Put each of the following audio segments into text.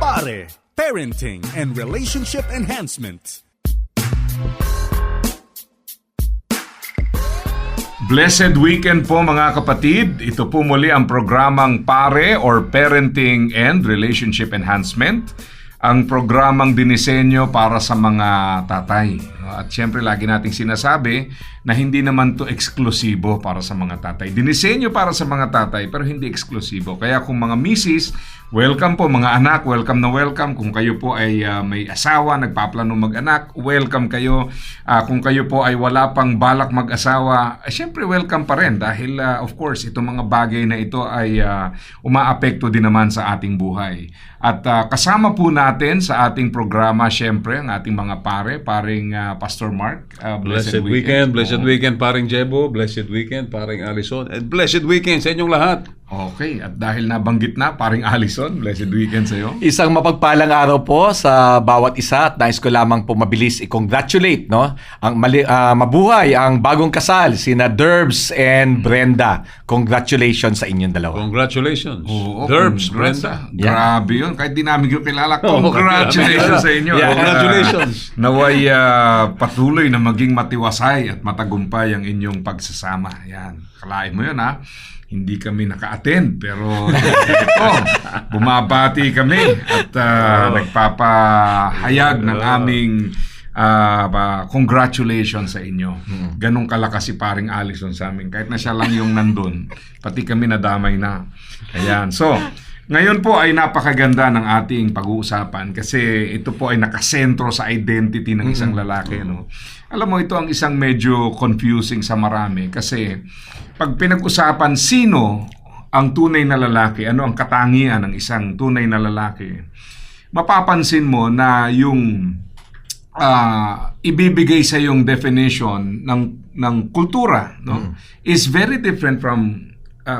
Pare, Parenting and Relationship Enhancement. Blessed weekend po mga kapatid. Ito po muli ang programang Pare or Parenting and Relationship Enhancement. Ang programang dinisenyo para sa mga tatay. At syempre lagi nating sinasabi na hindi naman to eksklusibo para sa mga tatay. Dinisenyo para sa mga tatay pero hindi eksklusibo. Kaya kung mga misis, welcome po mga anak, welcome na welcome. Kung kayo po ay may asawa, nagpaplano mag-anak, welcome kayo. Kung kayo po ay wala pang balak mag-asawa, syempre welcome pa rin dahil of course itong mga bagay na ito ay umaapekto din naman sa ating buhay. At kasama po natin sa ating programa syempre ang ating mga paring Pastor Mark. Blessed weekend, blessed weekend paring Jebo, blessed weekend paring Alison, and blessed weekend sa inyong lahat. Okay, at dahil nabanggit na paring Alison, blessed weekend sa iyo. Isang mapagpalang araw po sa bawat isa at nais ko lamang po mabilis i-congratulate ang mabuhay ang bagong kasal sina Derbs and Brenda. Congratulations sa inyong dalawa. Congratulations. Oo, Derbs, congrats, Brenda. Grabe yun. Kahit di namin yung kilala. Congratulations sa inyo. Yeah. Congratulations. Naway patuloy na maging matiwasay at matagumpay ang inyong pagsasama. Yan. Kalain mo yun ha. Hindi kami naka-attend pero ito, bumabati kami at nagpapahayag ng aming congratulations sa inyo. Ganong kalakas si paring Alison sa amin. Kahit na siya lang yung nandun, pati kami nadamay na. Ayan. So, ngayon po ay napakaganda ng ating pag-uusapan kasi ito po ay nakasentro sa identity ng isang lalaki. No? Alam mo, ito ang isang medyo confusing sa marami kasi pag pinag-usapan sino ang tunay na lalaki, ano ang katangian ng isang tunay na lalaki, mapapansin mo na yung ibibigay sa yung definition ng kultura is very different from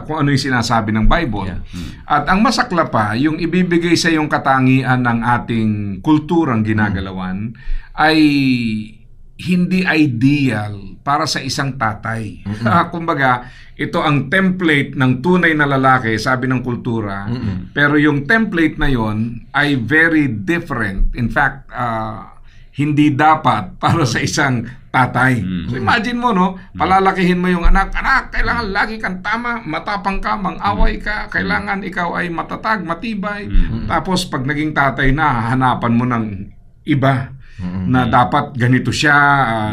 kung ano yung sinasabi ng Bible. Yeah. At ang masakla pa, yung ibibigay sa yung katangian ng ating kulturang ginagalawan ay hindi ideal para sa isang tatay. Kumbaga, ito ang template ng tunay na lalaki, sabi ng kultura, pero yung template na yon ay very different. In fact, hindi dapat para sa isang tatay. So imagine mo, palalakihin mo yung anak, kailangan lagi kang tama, matapang ka, mang-away ka, kailangan ikaw ay matatag, matibay. Tapos pag naging tatay na, hanapan mo ng iba na dapat ganito siya,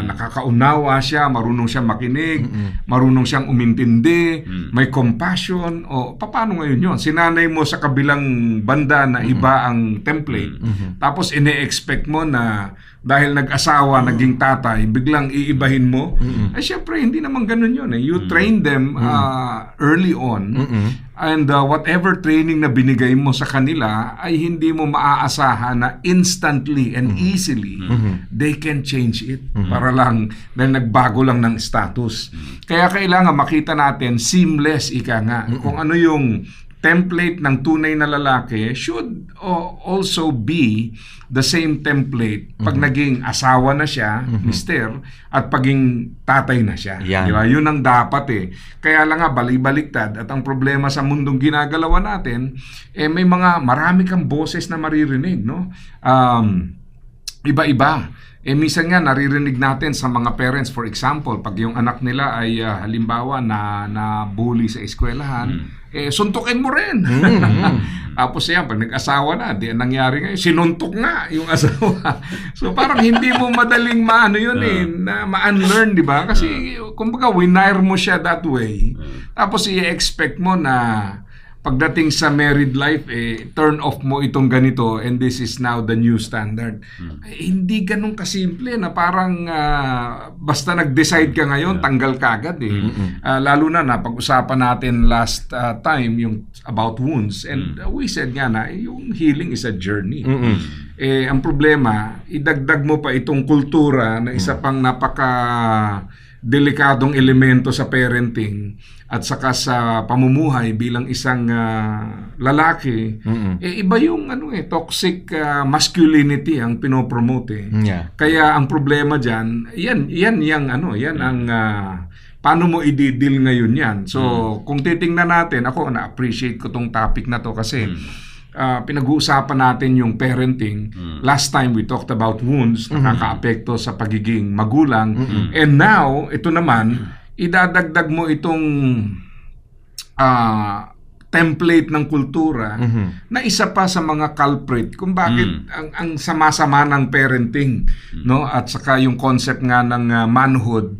nakakaunawa siya, marunong siyang makinig, marunong siyang umintindi, may compassion. O paano ngayon yun? Sinanay mo sa kabilang banda na iba ang template. Tapos ine-expect mo na dahil nag-asawa, naging tatay, biglang iibahin mo. Ay syempre, hindi naman ganun yun. You train them early on. And whatever training na binigay mo sa kanila ay hindi mo maaasahan na instantly and easily they can change it para lang dahil nagbago lang ng status. Kaya kailangan makita natin seamless ika nga. Kung ano yung template ng tunay na lalaki should also be the same template pag naging asawa na siya, mister, at paging tatay na siya. Di ba? Yun ang dapat Kaya lang nga, balik-baliktad. At ang problema sa mundong ginagalawa natin, may marami kang boses na maririnig, no? Iba-iba. Minsan nga naririnig natin sa mga parents, for example, pag yung anak nila ay halimbawa na bully sa eskwelahan, suntukin mo rin. Tapos yan, pag nag-asawa na, di ang nangyari ngayon, sinuntok nga yung asawa. So parang hindi mo madaling na ma-unlearn, di ba? Kasi kumbaga, winire mo siya that way. Tapos i-expect mo na pagdating sa married life, turn off mo itong ganito and this is now the new standard. Hindi ganun kasimple na parang basta nag-decide ka ngayon, tanggal ka agad lalo na pag-usapan natin last time yung about wounds and we said nga na yung healing is a journey. Ang problema, idagdag mo pa itong kultura na isa pang delikadong elemento sa parenting at saka sa pamumuhay bilang isang lalaki, iba yung toxic masculinity ang pinopromote. Kaya ang problema diyan, yan ang paano mo i-deal ngayon yan. So, kung titingnan natin, ako na-appreciate ko tong topic na to kasi pinag-uusapan natin yung parenting. Last time we talked about wounds, nakakaapekto sa pagiging magulang. And now, ito naman, idadagdag mo itong template ng kultura na isa pa sa mga culprit kung bakit ang sama-sama ng parenting, no, at saka yung concept nga ng manhood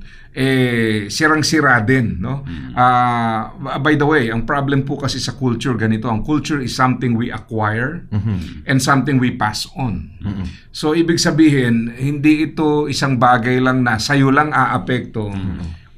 sirang-sira din, no. By the way, ang problem po kasi sa culture ganito, ang culture is something we acquire and something we pass on. So ibig sabihin, hindi ito isang bagay lang na sa'yo lang aapekto.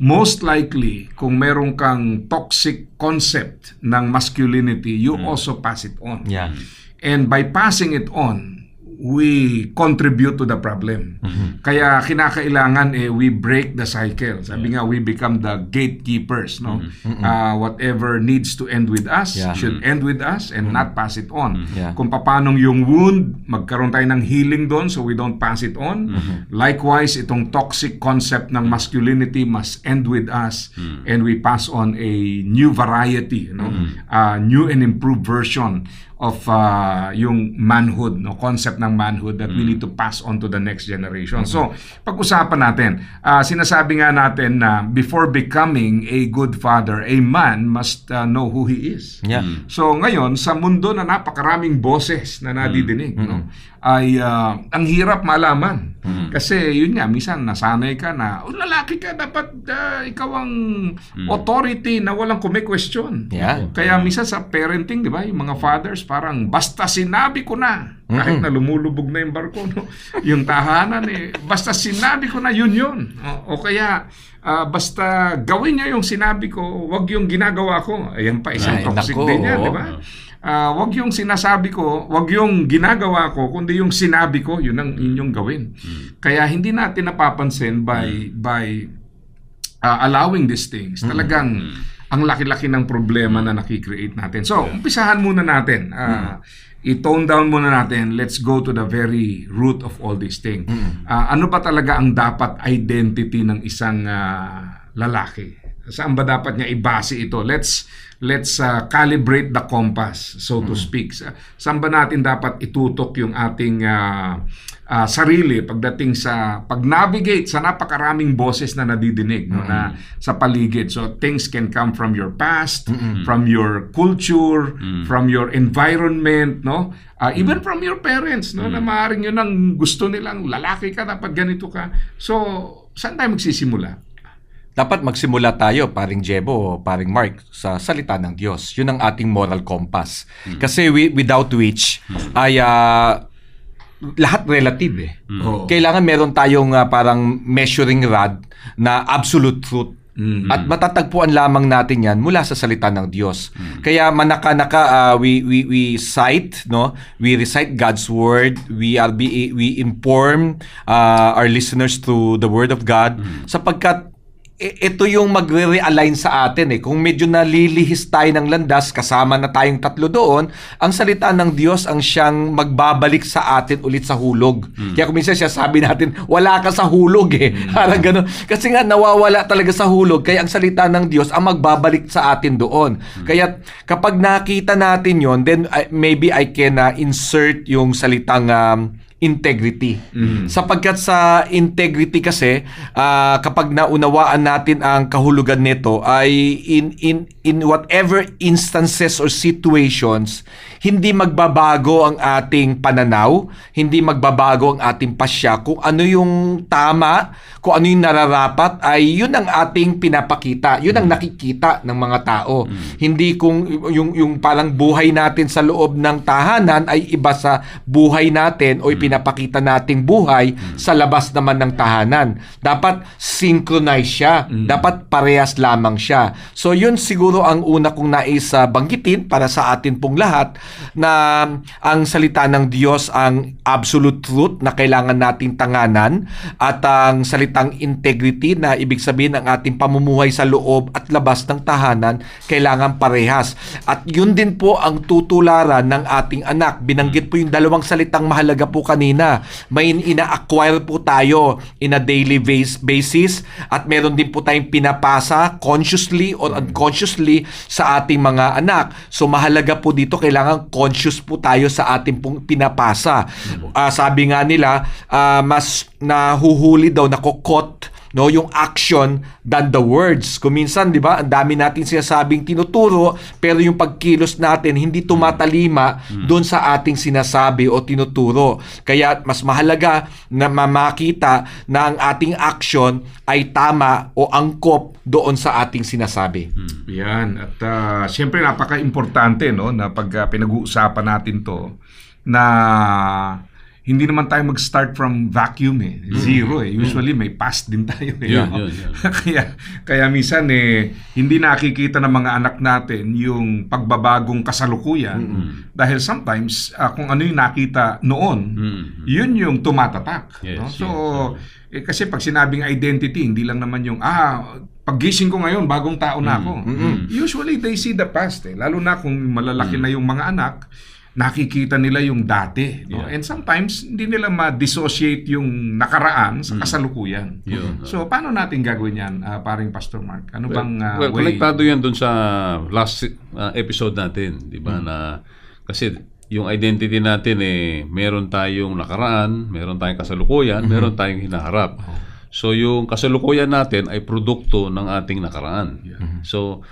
Most likely, kung meron kang toxic concept ng masculinity, you also pass it on. Yeah. And by passing it on, we contribute to the problem. Kaya kinakailangan we break the cycle. Sabi nga, we become the gatekeepers, no? Whatever needs to end with us should end with us and not pass it on. Kung papanong yung wound, magkaroon tayo ng healing doon so we don't pass it on. Likewise, itong toxic concept ng masculinity must end with us and we pass on a new variety, no? New and improved version of yung manhood, no, concept ng manhood that we need to pass on to the next generation. So, pag-usapan natin, sinasabi nga natin na before becoming a good father, a man must know who he is. Yeah. So, ngayon, sa mundo na napakaraming boses na nadidinig, no, ay ang hirap malaman. Kasi yun nga, minsan nasanay ka na, lalaki ka, dapat ikaw ang authority na walang kume-question. Yeah. Kaya minsan sa parenting, di ba, yung mga fathers, parang basta sinabi ko na, kahit na lumulubog na yung barko, no? Yung tahanan, basta sinabi ko na, yun. O kaya, basta gawin niya yung sinabi ko, wag yung ginagawa ko. Ayan pa, isang toxic din yan, di ba? Wag yung sinasabi ko, wag yung ginagawa ko, kundi yung sinabi ko, yun ang inyong gawin. Kaya hindi natin napapansin by allowing these things. Talagang ang laki-laki ng problema na nakikreate natin. So, umpisahan muna natin. I-tone down muna natin. Let's go to the very root of all these things. Ano ba talaga ang dapat identity ng isang lalaki? Saan ba dapat niya ibase ito? Let's calibrate the compass, so to speak. Saan ba natin dapat itutok yung ating sarili pagdating sa pag-navigate sa napakaraming boses na nadidinig, no, na sa paligid. So things can come from your past, from your culture, from your environment, no, even from your parents, no, na maaaring yun ang gusto nilang, lalaki ka, dapat ganito ka. So saan tayo magsisimula? Dapat magsimula tayo, paring Jebo, paring Mark, sa salita ng Diyos. Yun ang ating moral compass. Kasi without which ay lahat relative. Kailangan meron tayong parang measuring rod na absolute truth. At matatagpuan lamang natin yan mula sa salita ng Diyos. Kaya manaka-naka we cite, no, we recite God's word, we inform our listeners through the word of God, sapagkat ito yung magre-realign sa atin. Kung medyo nalilihis tayo ng landas, kasama na tayong tatlo doon, ang salita ng Diyos ang siyang magbabalik sa atin ulit sa hulog. Kaya kung minsan siya sabi natin, wala ka sa hulog Parang gano'n. Kasi nga nawawala talaga sa hulog, kaya ang salita ng Diyos ang magbabalik sa atin doon. Kaya kapag nakita natin yon, then maybe I can insert yung salitang integrity. Sapagkat sa integrity kasi, kapag naunawaan natin ang kahulugan nito, ay in whatever instances or situations, hindi magbabago ang ating pananaw, hindi magbabago ang ating pasya. Kung ano yung tama, kung ano yung nararapat, ay yun ang ating pinapakita. Yun ang nakikita ng mga tao. Hindi kung yung parang buhay natin sa loob ng tahanan ay iba sa buhay natin o pinapakita nating buhay sa labas naman ng tahanan. Dapat synchronize siya. Dapat parehas lamang siya. So yun siguro ang una kong nais banggitin para sa atin pong lahat, na ang salita ng Diyos ang absolute truth na kailangan nating tanganan, at ang salitang integrity na ibig sabihin ang ating pamumuhay sa loob at labas ng tahanan kailangan parehas. At yun din po ang tutularan ng ating anak. Binanggit po yung dalawang salitang mahalaga po kanina kanina, may ina-acquire po tayo in a daily basis at meron din po tayong pinapasa consciously or unconsciously sa ating mga anak. So mahalaga po dito, kailangan conscious po tayo sa ating pong pinapasa. Sabi nga nila, mas nahuhuli daw, nakokot yung action than the words. Kung minsan, di ba, ang dami natin sinasabing tinuturo, pero yung pagkilos natin hindi tumatalima doon sa ating sinasabi o tinuturo. Kaya mas mahalaga na makita na ang ating action ay tama o angkop doon sa ating sinasabi. Yan. At siyempre napaka-importante, no, na pag pinag-uusapan natin to, na hindi naman tayo mag-start from vacuum zero Usually may past din tayo kaya minsan hindi nakikita ng mga anak natin yung pagbabagong kasalukuyan dahil sometimes kung ano yung nakita noon, yun yung tumatatak. No? So kasi pag sinabing identity, hindi lang naman yung paggising ko ngayon, bagong tao na ako. Usually they see the past lalo na kung malalaki na yung mga anak, nakikita nila yung dati. No? And sometimes, hindi nila ma-dissociate yung nakaraan sa kasalukuyan. So, paano natin gagawin yan, paring Pastor Mark? Ano bang way? Konektado yan dun sa last episode natin. Di ba? Na, kasi yung identity natin, meron tayong nakaraan, meron tayong kasalukuyan, meron tayong hinaharap. So, yung kasalukuyan natin ay produkto ng ating nakaraan. So,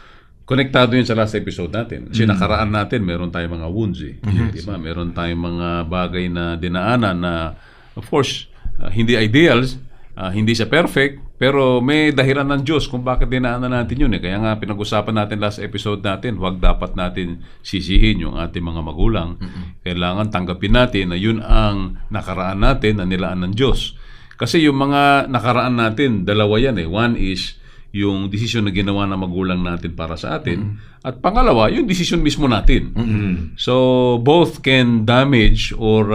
konektado yun sa last episode natin. Kasi nakaraan natin, meron tayong mga wounds. Diba? Meron tayong mga bagay na dinaanan na, of course, hindi ideals, hindi siya perfect, pero may dahilan ng Diyos kung bakit dinaanan natin yun. Kaya nga pinag-usapan natin last episode natin, huwag dapat natin sisihin yung ating mga magulang. Kailangan tanggapin natin na yun ang nakaraan natin na nilaan ng Diyos. Kasi yung mga nakaraan natin, dalawa yan. One is yung desisyon na ginawa ng magulang natin para sa atin. At pangalawa, yung desisyon mismo natin. So, both can damage or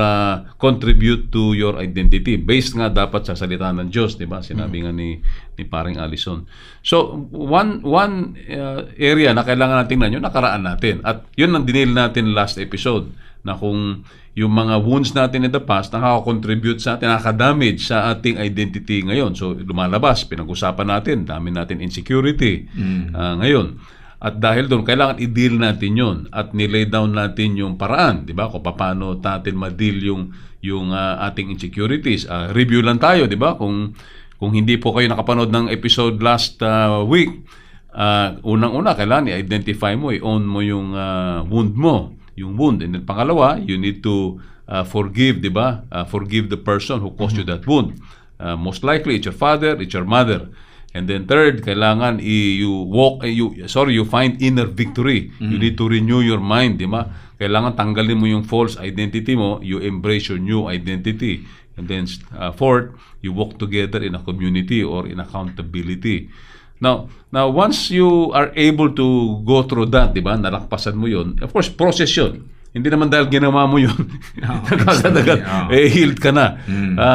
contribute to your identity. Based nga dapat sa salita ng Diyos, di ba? Sinabi nga ni paring Allison. So, one area na kailangan natin tingnan, yung nakaraan natin. At yun ang dinil natin last episode, na kung yung mga wounds natin in the past nakaka-contribute sa atin, nakaka-damage sa ating identity ngayon. So, lumalabas, pinag-usapan natin, dami natin insecurity ngayon. At dahil doon, kailangan i-deal natin yon at nilay down natin yung paraan, di ba? Kung paano natin ma-deal yung ating insecurities. Review lang tayo, di ba? Kung hindi po kayo nakapanood ng episode last week, unang-una, kailangan i-identify mo, i-own mo yung wound mo. Yung wound. And then pangalawa, you need to forgive, di ba? Forgive the person who caused you that wound. Most likely, it's your father, it's your mother. And then third, kailangan you find inner victory. You need to renew your mind, di ba? Kailangan tanggalin mo yung false identity mo, you embrace your new identity. And then fourth, you walk together in a community or in accountability. Now once you are able to go through that, di ba, nalakpasan mo yun, of course, process yun. Hindi naman dahil ginawa mo yun, healed ka na.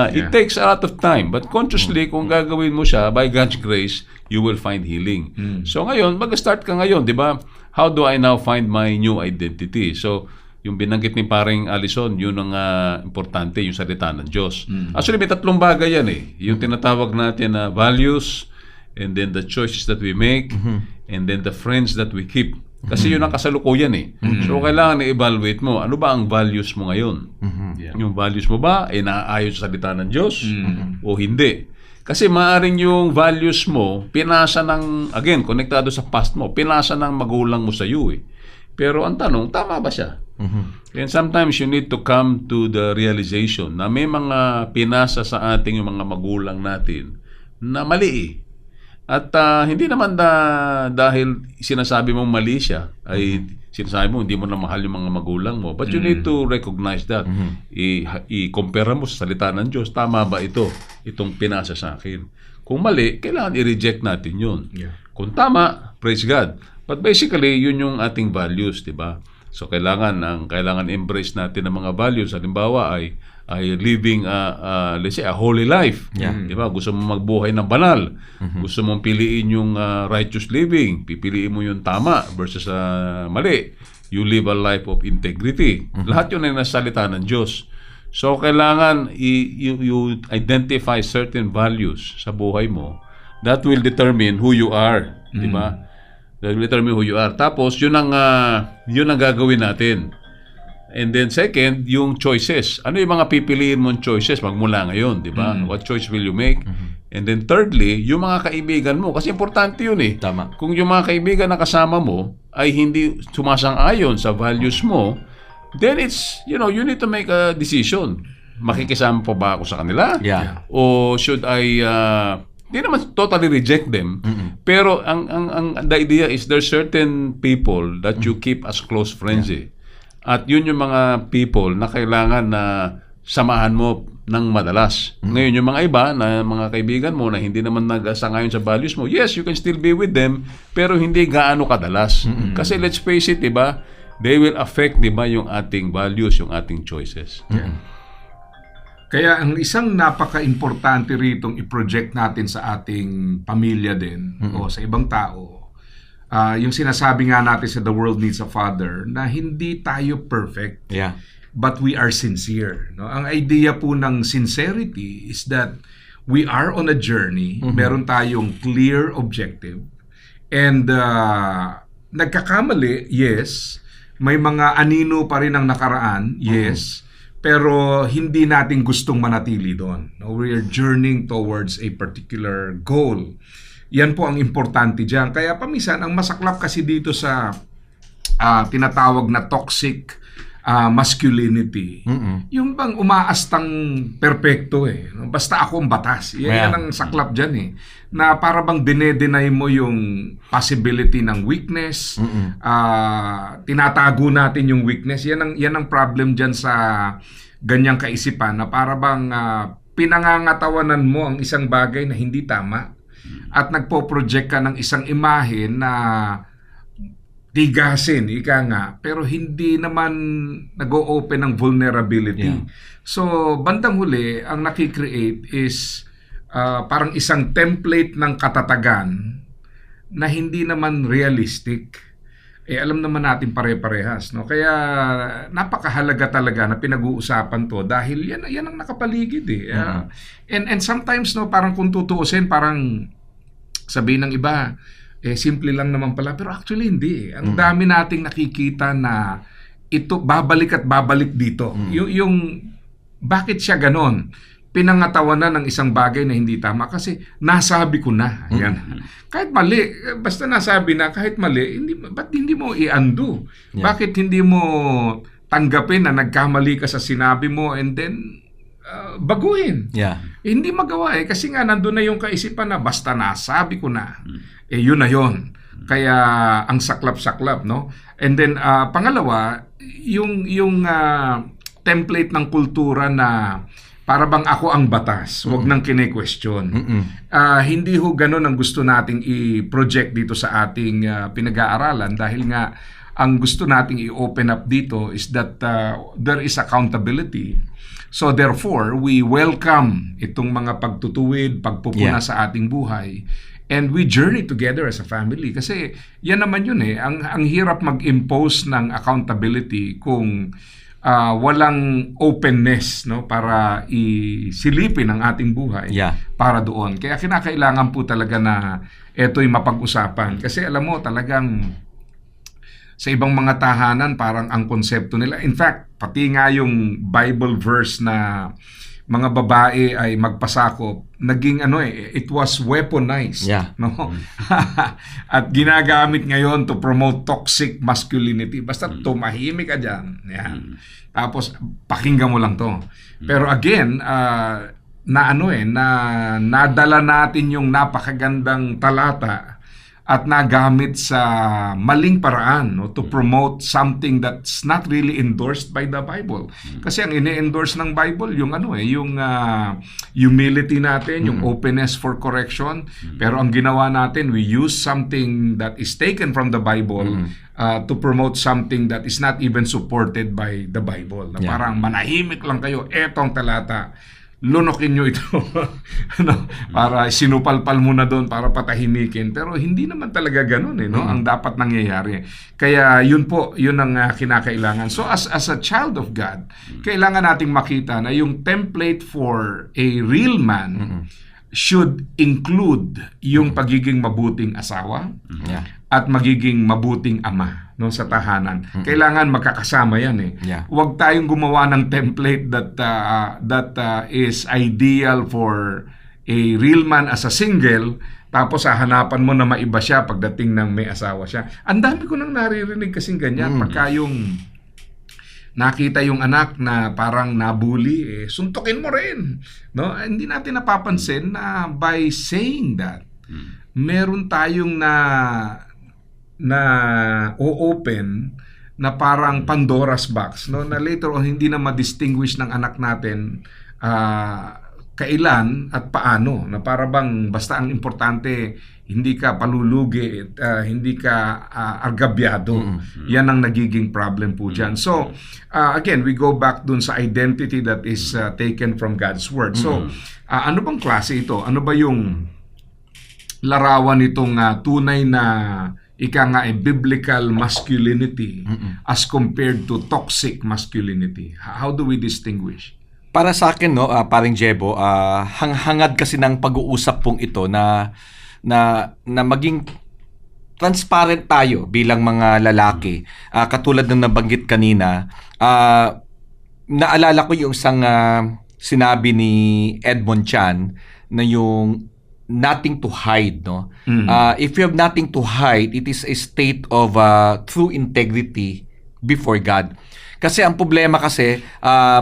It takes a lot of time, but consciously, kung gagawin mo siya, by God's grace, you will find healing. So ngayon, mag-start ka ngayon, di ba? How do I now find my new identity? So, yung binanggit ni paring Allison, yun ang importante, yung salita ng Diyos. Actually, may tatlong bagay yan Yung tinatawag natin na values, and then the choices that we make, and then the friends that we keep. Kasi yun ang kasalukuyan So, kailangan i-evaluate mo, ano ba ang values mo ngayon? Yung values mo ba ay naaayon sa salita ng Diyos o hindi? Kasi maaaring yung values mo, pinasa ng, again, konektado sa past mo, pinasa ng magulang mo sa iyo Pero ang tanong, tama ba siya? And sometimes you need to come to the realization na may mga pinasa sa ating yung mga magulang natin na mali At hindi naman dahil sinasabi mong mali siya, ay sinasabi mo hindi mo na mahal yung mga magulang mo. But you need to recognize that. I-compare mo sa salita ng Diyos, tama ba itong pinasa sa akin? Kung mali, kailangan i-reject natin yun. Kung tama, praise God. But basically, yun yung ating values, di ba? So kailangan embrace natin ang mga values. Halimbawa ay living let's say a holy life. Di ba? Gusto mo magbuhay ng banal. Gusto mong piliin yung righteous living. Pipiliin mo yung tama versus mali. You live a life of integrity. Lahat yun ay nasa salita ng Diyos. So, kailangan you identify certain values sa buhay mo that will determine who you are. Di ba? That will determine who you are. Tapos, yun ang gagawin natin. And then second, yung choices. Ano yung mga pipiliin mong choices magmula ngayon, di ba? What choice will you make? And then thirdly, yung mga kaibigan mo. Kasi importante yun eh. Tama. Kung yung mga kaibigan na kasama mo ay hindi sumasang-ayon sa values mo, then it's, you need to make a decision. Makikisama pa ba ako sa kanila? Yeah. O should I, di naman totally reject them. Pero the idea is there's certain people that you keep as close friends eh. At yun yung mga people na kailangan na samahan mo ng madalas. Ngayon, yung mga iba na mga kaibigan mo na hindi naman nag-asangayon sa values mo, yes, you can still be with them, pero hindi gaano kadalas. Kasi let's face it, diba? They will affect, diba, yung ating values, yung ating choices. Kaya ang isang napaka-importante ritong i-project natin sa ating pamilya din o sa ibang tao, yung sinasabi nga natin sa The World Needs a Father na hindi tayo perfect, but we are sincere. No? Ang idea po ng sincerity is that we are on a journey, meron tayong clear objective, and nagkakamali, yes, may mga anino pa rin ang nakaraan, yes, pero hindi natin gustong manatili doon. No? We are journeying towards a particular goal. Yan po ang importante dyan. Kaya paminsan, ang masaklap kasi dito sa tinatawag na toxic masculinity, yung bang umaastang perpekto eh. Basta ako ang batas. Yan ang saklap dyan eh. Na para bang dinedenay mo yung possibility ng weakness, tinatago natin yung weakness. Yan ang problem dyan sa ganyang kaisipan na para bang pinangangatawanan mo ang isang bagay na hindi tama at nagpo-project ka ng isang imahe na tigasin, ika nga, pero hindi naman nag-o-open ng vulnerability. So, bandang huli, ang nakikreate is parang isang template ng katatagan na hindi naman realistic. Alam naman natin pare-parehas, no? Kaya napakahalaga talaga na pinag-uusapan to dahil yan ang nakapaligid eh. And sometimes, no, parang kung tutuusin, parang sabihin ng iba, simple lang naman pala. Pero actually hindi. Ang dami nating nakikita na ito babalik at babalik dito. Yung bakit siya ganon? Pinangatawanan ng isang bagay na hindi tama kasi nasabi ko na. Yan. Kahit mali, basta nasabi na, kahit mali, ba't hindi mo i-undo? Bakit hindi mo tanggapin na nagkamali ka sa sinabi mo and then baguhin? Hindi magawa eh. Kasi nga nandun na yung kaisipan na basta nasabi ko na. Yun na yun. Kaya ang saklap-saklap, no? And then pangalawa, yung template ng kultura na para bang ako ang batas, huwag nang kine-question. Hindi ho ganun ang gusto nating i-project dito sa ating pinag-aaralan dahil nga ang gusto nating i-open up dito is that there is accountability. So therefore, we welcome itong mga pagtutuwid, pagpupuna sa ating buhay. And we journey together as a family. Kasi yan naman yun eh. Ang hirap mag-impose ng accountability kung walang openness, no, para isilipin ang ating buhay para doon. Kaya kinakailangan po talaga na ito'y mapag-usapan. Kasi alam mo talagang sa ibang mga tahanan parang ang konsepto nila. In fact, pati nga yung Bible verse na mga babae ay magpasakop, naging it was weaponized, no? At ginagamit ngayon to promote toxic masculinity. Basta tumahimik ka diyan. Yan. Tapos pakinggan mo lang 'to. Pero again, nadala natin yung napakagandang talata at nagamit sa maling paraan, no, to promote something that's not really endorsed by the Bible. Kasi ang ini-endorse ng Bible yung yung humility natin, yung openness for correction. Pero ang ginawa natin, we use something that is taken from the Bible to promote something that is not even supported by the Bible. Na parang manahimik lang kayo, etong talata. lunokin nyo ito. Para sinupalpal mo na doon para patahimikin. Pero hindi naman talaga ganun no? Ang dapat nangyayari. Kaya yun ang kinakailangan. So as a child of God, kailangan nating makita na yung template for a real man should include yung pagiging mabuting asawa at magiging mabuting ama sa tahanan. Kailangan magkakasama yan Huwag tayong gumawa ng template that is ideal for a real man as a single, tapos hahanapan mo na maiba siya pagdating ng may asawa siya. Ang dami ko nang naririnig kasing ganyan. Pagka yung nakita yung anak na parang nabully, suntukin mo rin. No? Hindi natin napapansin na by saying that, meron tayong na o-open na parang Pandora's box, no? Na later on hindi na ma-distinguish ng anak natin kailan at paano, na para bang basta ang importante hindi ka palulugi, hindi ka argabyado. Yan ang nagiging problem po dyan. So again, we go back dun sa identity that is taken from God's Word. So ano bang klase ito? Ano ba yung larawan nitong tunay na biblical masculinity as compared to toxic masculinity? How do we distinguish? Para sa akin, paring Jebo, hangad kasi ng pag-uusap pong ito na maging transparent tayo bilang mga lalaki. Katulad ng nabanggit kanina, naalala ko yung isang sinabi ni Edmond Chan na yung nothing to hide, no? If you have nothing to hide, it is a state of true integrity before God. Kasi ang problema kasi,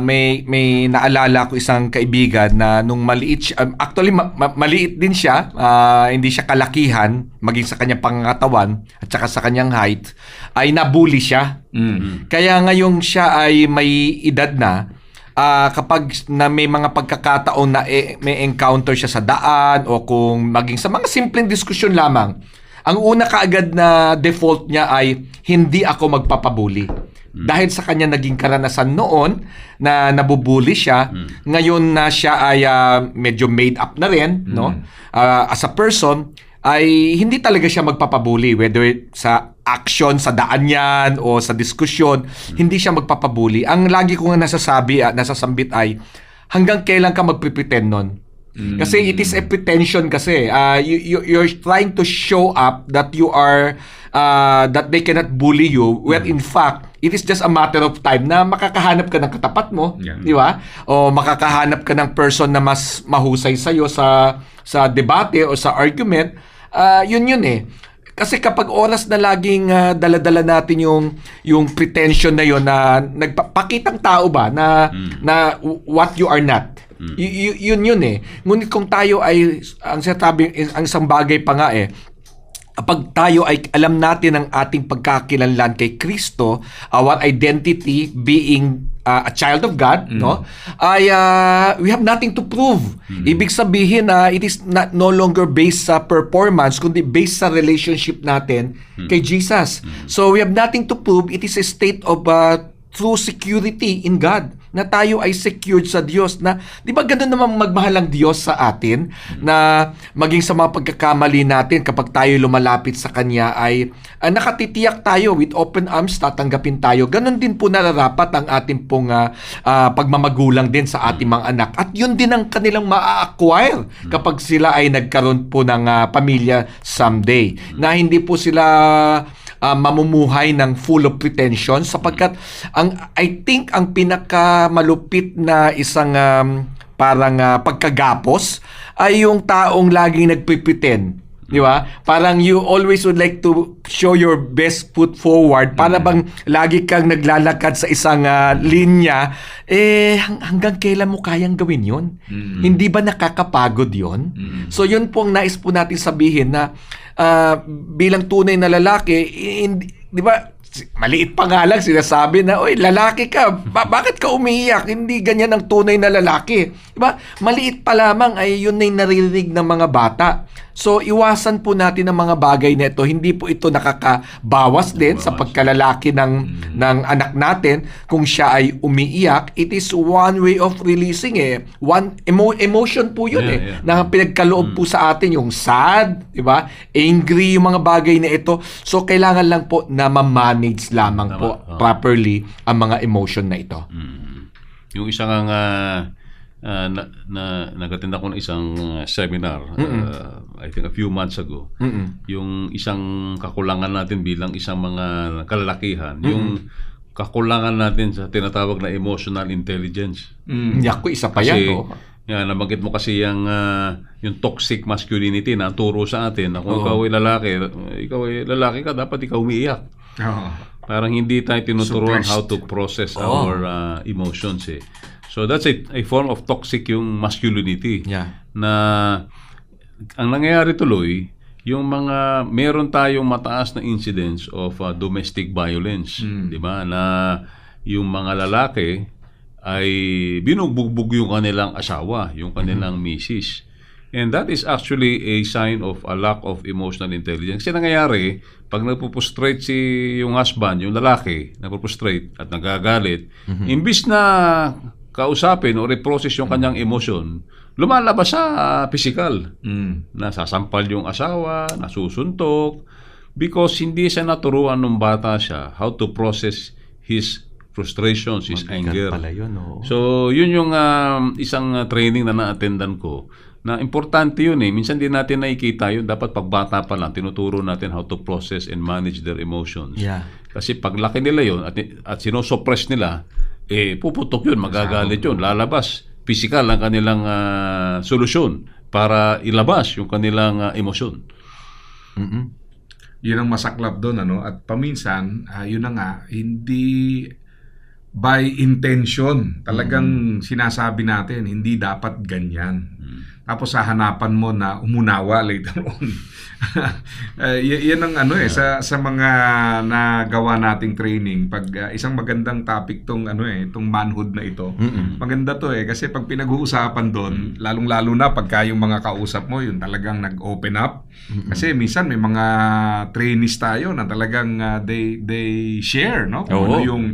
may naalala ko isang kaibigan na nung maliit siya, actually maliit din siya, hindi siya kalakihan, maging sa kanyang pangangatawan at saka sa kanyang height, ay nabully siya. Kaya ngayong siya ay may edad na, kapag na may mga pagkakataon na may encounter siya sa daan o kung maging sa mga simpleng diskusyon lamang, ang una kaagad na default niya ay hindi ako magpapabuli. Dahil sa kanya naging karanasan noon na nabubuli siya, ngayon na siya ay medyo made up na rin, no? As a person, ay hindi talaga siya magpapabuli, whether sa action, sa daan yan, o sa diskusyon, hindi siya magpapabuli. Ang lagi ko nga nasasambit ay, hanggang kailan ka magpipretend nun? Kasi it is a pretension kasi. You're trying to show up that you are, that they cannot bully you, where in fact, it is just a matter of time na makakahanap ka ng katapat mo, di ba? O makakahanap ka ng person na mas mahusay sa'yo sa debate o sa argument. Yun Kasi kapag oras na laging dala-dala natin yung pretension na yon na nagpapakitang tao ba na what you are not. Yun Ngunit kung tayo ay ang isang bagay pa nga kapag tayo ay alam natin ang ating pagkakilanlan kay Kristo, our identity being a child of God, no? We have nothing to prove. Ibig sabihin na it is no longer based sa performance, kundi based sa relationship natin kay Jesus. So we have nothing to prove. It is a state of true security in God, na tayo ay secured sa Diyos, na di ba ganoon naman magmahal ang Diyos sa atin, na maging sa mga pagkakamali natin kapag tayo lumalapit sa Kanya ay nakatitiyak tayo with open arms, tatanggapin tayo. Ganon din po nararapat ang ating pong pagmamagulang din sa ating mga anak, at yun din ang kanilang maa-acquire kapag sila ay nagkaroon po ng pamilya someday, na hindi po sila mamumuhay ng full of pretension, sapagkat I think ang pinakamalupit na isang parang pagkagapos ay yung taong laging nagpipretend. Di ba? Parang you always would like to show your best foot forward, para bang lagi kang naglalakad sa isang linya, hanggang kailan mo kayang gawin yun? Hindi ba nakakapagod yun? So yun po ang nais po natin sabihin, na bilang tunay na lalaki, di ba, maliit pa nga lang sinasabi na, oy, lalaki ka, bakit ka umiiyak? Hindi ganyan ang tunay na lalaki. Diba? Maliit pa lamang ay yun na yung naririnig ng mga bata. So, iwasan po natin ang mga bagay na ito. Hindi po ito nakakabawas din sa pagkalalaki ng anak natin kung siya ay umiiyak. It is one way of releasing One emotion po yun na pinagkaloob po sa atin, yung sad, di ba? Angry, yung mga bagay na ito. So, kailangan lang po na ma-manage lamang po properly ang mga emotion na ito. Yung isang nag-attend ako ng isang seminar, I think a few months ago. Yung isang kakulangan natin bilang isang mga kalalakihan, yung kakulangan natin sa tinatawag na emotional intelligence. Yaku, isa pa yan, no? Nabanggit mo kasi yung toxic masculinity na turo sa atin na kung ikaw ay lalaki ka, dapat ikaw umiiyak. Parang hindi tayo tinuturuan how to process our emotions. So that's a form of toxic yung masculinity. Na ang nangyayari tuloy, yung mga meron tayong mataas na incidence of domestic violence, di ba? Na yung mga lalaki ay binubugbog yung kanilang asawa, yung kanilang misis. And that is actually a sign of a lack of emotional intelligence. Kasi nangyayari, pag nagpo-frustrate yung husband, yung lalaki, nagpo-frustrate at nagagalit, imbis na kausapin o reprocess yung kanyang emosyon, lumalabas sa physical. Nasasampal yung asawa, nasusuntok, because hindi siya naturuan nung bata siya how to process his frustrations, his anger. So, yun yung isang training na na-attendan ko, na importante yun Minsan din natin nakikita yun. Dapat pagbata pa lang, tinuturo natin how to process and manage their emotions. Kasi pag laki nila yun at sinosuppress nila, puputok yun, magagalit yun, lalabas. Physical ang kanilang solusyon para ilabas yung kanilang emosyon. Yun ang masaklap doon, at paminsan, yun na nga, hindi by intention talagang sinasabi natin, hindi dapat ganyan. Tapos sa hanapan mo na umunawa later on. Yan ang sa mga nagawa nating training, pag isang magandang topic tong itong manhood na ito. Maganda to kasi pag pinag-uusapan doon, lalong-lalo na pagka yung mga kausap mo yun talagang nag-open up. Kasi minsan may mga trainees tayo na talagang they share, no? Kung ano yung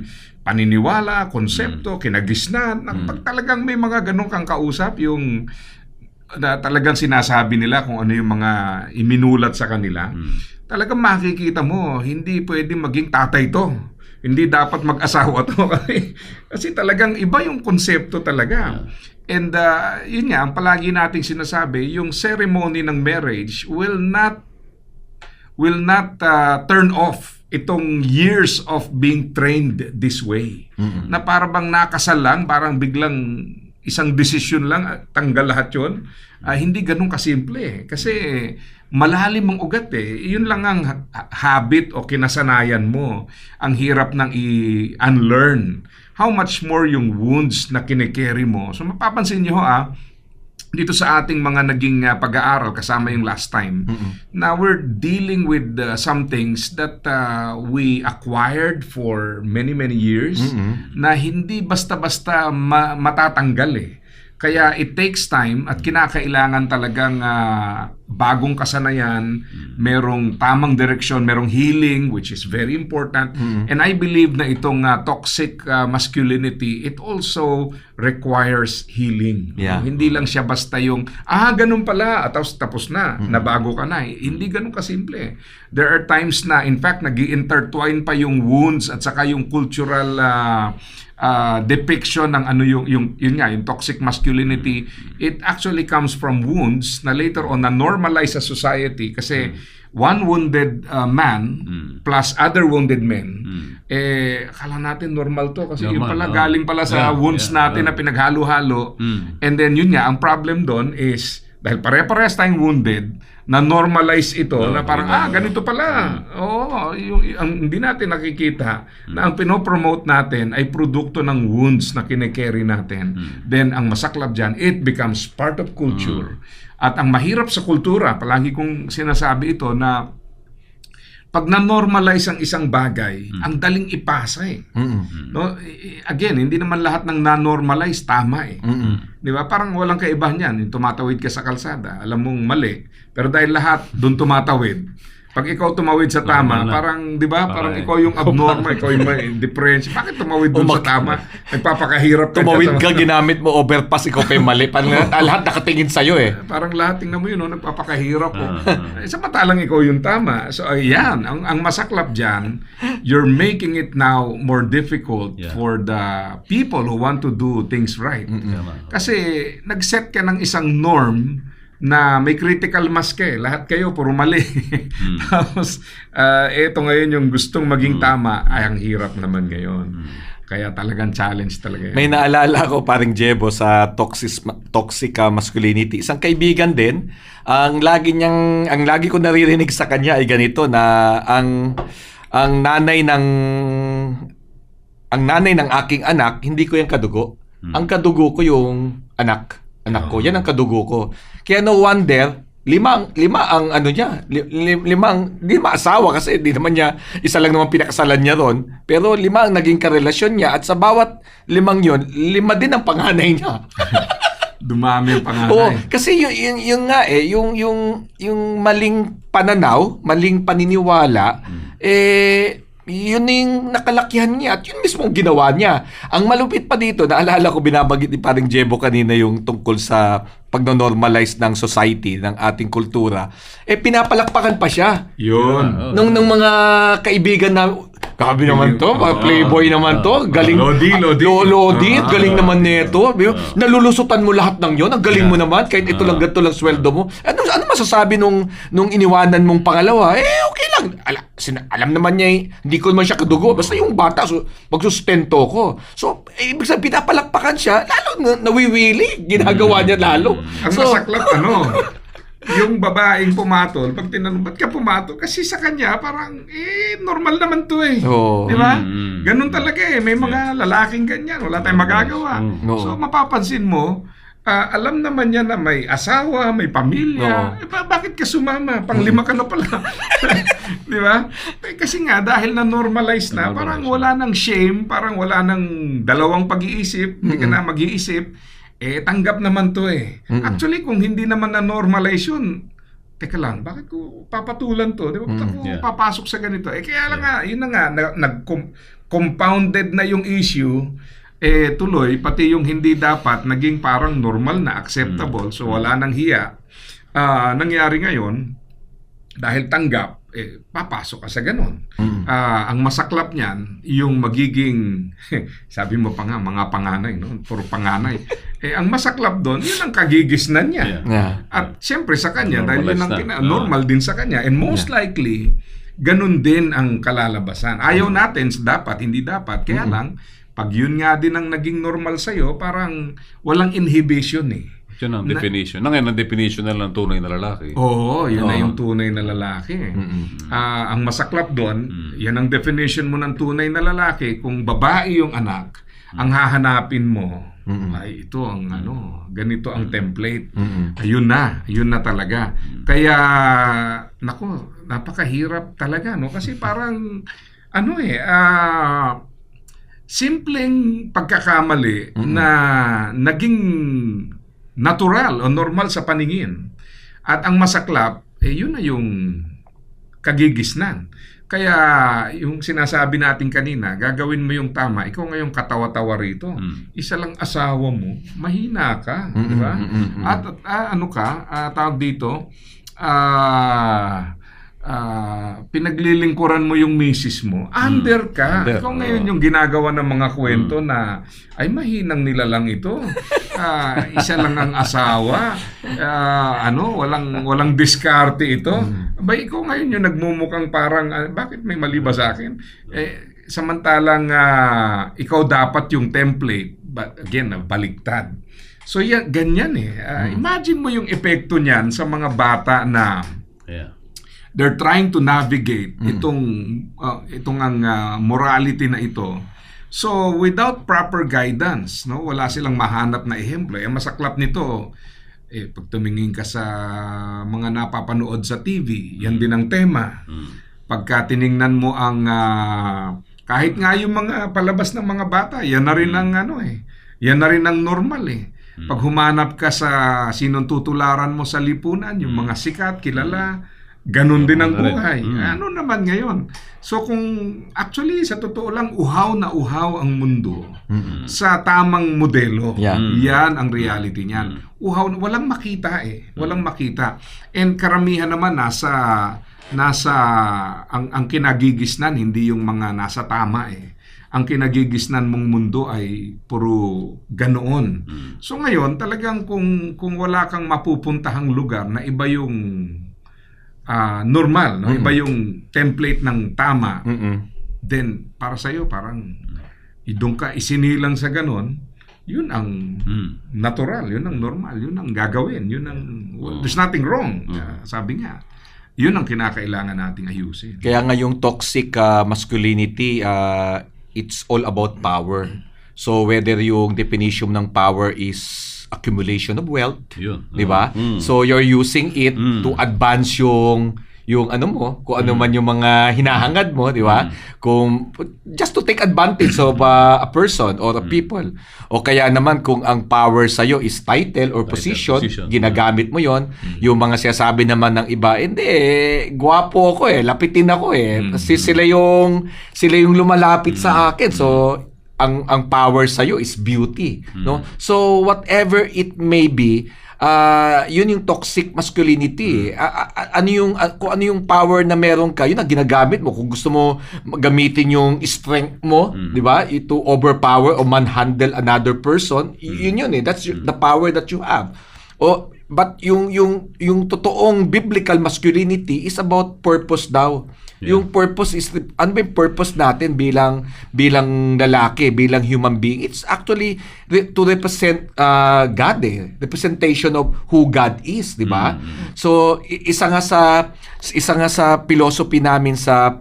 paniniwala, konsepto, kinagisnan. Pag talagang may mga ganong kang kausap, yung na talagang sinasabi nila kung ano yung mga iminulat sa kanila, talagang makikita mo, hindi pwedeng maging tatay to. Hindi dapat mag-asawa to. Kasi talagang iba yung konsepto talaga. And yun nga, ang palagi nating sinasabi, yung ceremony ng marriage will not turn off itong years of being trained this way. Na parang nakasal lang, parang biglang isang desisyon lang, tanggal lahat yun. Hindi ganun kasimple. Kasi malalim ang ugat Yun lang ang habit o kinasanayan mo. Ang hirap nang i-unlearn. How much more yung wounds na kinikerry mo. So mapapansin nyo dito sa ating mga naging pag-aaral kasama yung last time, na we're dealing with some things that we acquired for many years na hindi basta-basta matatanggal Kaya it takes time at kinakailangan talagang bagong kasanayan, merong tamang direksyon, merong healing, which is very important. And I believe na itong toxic masculinity, it also requires healing. Hindi lang siya basta yung, ganun pala, at tapos na, nabago ka na. Hindi ganun kasimple. There are times na, in fact, nag-i-intertwine pa yung wounds at saka yung cultural depiction ng yung toxic masculinity. It actually comes from wounds na later on na normalize sa society kasi one wounded man plus other wounded men, akala natin normal to kasi yung pala galing pala sa wounds natin na pinaghalo-halo. And then yun nga, ang problem doon is dahil pare-parehas tayong wounded, na-normalize ito na parang, ganito pala. Ang hindi natin nakikita na ang pinopromote natin ay produkto ng wounds na kine-carry natin. Then, ang masaklap dyan, it becomes part of culture. At ang mahirap sa kultura, palagi kong sinasabi ito na pag na-normalize ang isang bagay, ang daling ipasa No? Again, hindi naman lahat ng na-normalize tama Di ba? Parang walang kaibahan yan. Yung tumatawid ka sa kalsada, alam mong mali. Pero dahil lahat doon tumatawid, pag ikaw tumawid sa tama, parang, di ba? Parang ikaw yung abnormal, ikaw yung may difference. Bakit tumawid doon sa tama? Nagpapakahirap ka. Tumawid ka, ginamit mo overpass, ikaw pa yung mali. Parang lahat nakatingin sa'yo eh. Parang lahat, tingnan mo yun, no? Nagpapakahirap ko. Samantalang ikaw yung tama. So, ayan, ang masaklap dyan, you're making it now more difficult for the people who want to do things right. Kasi, nag-set ka ng isang norm na may critical mass ka eh. Lahat kayo, puro mali. Tapos, eto ngayon yung gustong maging tama, ay ang hirap naman ngayon. Kaya talagang challenge talaga yan. May naalala ko paring Jebo sa toxic masculinity. Isang kaibigan din, ang lagi ko naririnig sa kanya ay ganito na ang nanay ng aking anak, hindi ko yung kadugo. Ang kadugo ko yung anak ko. Yan ang kadugo ko. Kaya no wonder, lima ang ano niya, lima asawa kasi di naman niya, isa lang naman pinakasalan niya ron. Pero 5 ang naging karelasyon niya at sa bawat 5 yon, 5 din ang panganay niya. Dumami ang panganay. Oo, kasi yung nga yung maling pananaw, maling paniniwala, yun yung nakalakihan niya at yun mismo ang ginawa niya. Ang malupit pa dito, naalala ko binabagit ni paring Jebo kanina yung tungkol sa pagno-normalize ng society, ng ating kultura, pinapalakpakan pa siya. Yun. Nung mga kaibigan na, grabe naman to, playboy naman to, galing, Lodi, galing naman nito. Nalulusutan mo lahat ng yon, ang galing mo naman, kahit ito lang, ganito lang sweldo mo. Ano masasabi nung iniwanan mong pangalawa? Okay lang. Alam naman niya, hindi ko naman siya kadugo, basta yung bata, magsustento ko. So, ibig sabihin, pinapalakpakan siya, lalo nawiwili, ginagawa niya lalo. Ang masaklap, yung babaeng pumatol, pag tinanong, ba't ka pumatol? Kasi sa kanya, parang, normal naman to eh. Oh. Di ba? Ganun talaga eh. May mga lalaking ganyan. Wala tayong magagawa. So, mapapansin mo, alam naman niya na may asawa, may pamilya. Bakit ka sumama? Pang-5 ka na pala. Di ba? Kasi nga, dahil na-normalize na, parang wala nang shame, parang wala nang dalawang pag-iisip, hindi ka na mag-iisip. Tanggap naman to eh. Actually, kung hindi naman na-normalize yun, teka lang, bakit ko papatulan to? Di ba? Bakit ako papasok sa ganito? Kaya lang nga, yun na nga, compounded na yung issue, tuloy, pati yung hindi dapat, naging parang normal na, acceptable, so wala nang hiya. Nangyari ngayon, dahil tanggap, papasok ka sa ganun. Ang masaklap niyan, yung magiging, sabi mo pa nga, mga panganay, no? Puro panganay. Ang masaklap doon, yun ang kagigisnan niya. At siyempre sa kanya, dahil yun ang normal din sa kanya, and most likely, ganun din ang kalalabasan. Ayaw natin, dapat, hindi dapat. Kaya lang, pag yun nga din ang naging normal sa'yo, parang walang inhibition eh. Yun ang definition. Ang definition na lang tunay na lalaki. Oo, yun na yung tunay na lalaki. Ang masaklap doon, yan ang definition mo ng tunay na lalaki. Kung babae yung anak, ang hahanapin mo, ay ito ang ganito ang template. Ayun na talaga. Kaya, naku, napakahirap talaga, no? Kasi parang, simpleng pagkakamali na naging natural o normal sa paningin. At ang masaklap, yun na yung kagigisnan. Kaya yung sinasabi natin kanina, gagawin mo yung tama, ikaw ngayong katawa-tawa rito. Isa lang asawa mo, mahina ka, di ba? At tawag dito, pinaglilingkuran mo yung misis mo, under ka. Ikaw ngayon yung ginagawa ng mga kwento na, ay mahinang nilalang ito. Isa lang ang asawa. Walang diskarte ito. Ba, ikaw ngayon yung nagmumukhang parang, bakit may mali ba sa akin? Samantalang ikaw dapat yung template. But again, baliktad. So ganyan eh. Imagine mo yung epekto niyan sa mga bata na they're trying to navigate itong ang morality na ito. So without proper guidance, no, wala silang mahanap na ehemplo. Ang masaklap nito, pag tumingin ka sa mga napapanood sa TV, yan din ang tema. Pagka tiningnan mo ang kahit nga yung mga palabas ng mga bata, yan na rin ang yan na rin ang normal eh. Pag humanap ka sa sinong tutularan mo sa lipunan, yung mga sikat, kilala, ganun din ang buhay. Ano naman ngayon? So kung actually sa totoo lang uhaw na uhaw ang mundo sa tamang modelo. Yeah. Yan ang reality niyan. Uhaw, walang makita Walang makita. And karamihan naman nasa ang kinagigisnan hindi yung mga nasa tama Ang kinagigisnan mong mundo ay puro ganoon. So ngayon, talagang kung wala kang mapupuntahang lugar na iba yung normal, no? Iba yung template ng tama, then para sa'yo parang doon ka isinilang sa ganon, yun ang natural, yun ang normal, yun ang gagawin, yun ang there's nothing wrong. Sabi nga, yun ang kinakailangan nating ayusin. Kaya nga yung toxic masculinity, it's all about power. So whether yung definition ng power is accumulation of wealth, di ba? So you're using it to advance yung ano mo, kung ano man yung mga hinahangad mo, di ba? Kung just to take advantage of a person or a people. O kaya naman kung ang power sa iyo is title or position, ginagamit mo yon. Yung mga sinasabi naman ng iba, hindi, gwapo ako lapitin ako kasi sila yung lumalapit sa akin. So ang power sa iyo is beauty, no? So whatever it may be, yun yung toxic masculinity. Kung ano yung power na meron ka, yun ang ginagamit mo. Kung gusto mo gamitin yung strength mo, di ba? To overpower or manhandle another person, yun. That's the power that you have. But yung totoong biblical masculinity is about purpose daw. Yung purpose is, ano ba yung purpose natin bilang lalaki, bilang human being? It's actually to represent God representation of who God is, di ba? So isa nga sa philosophy namin sa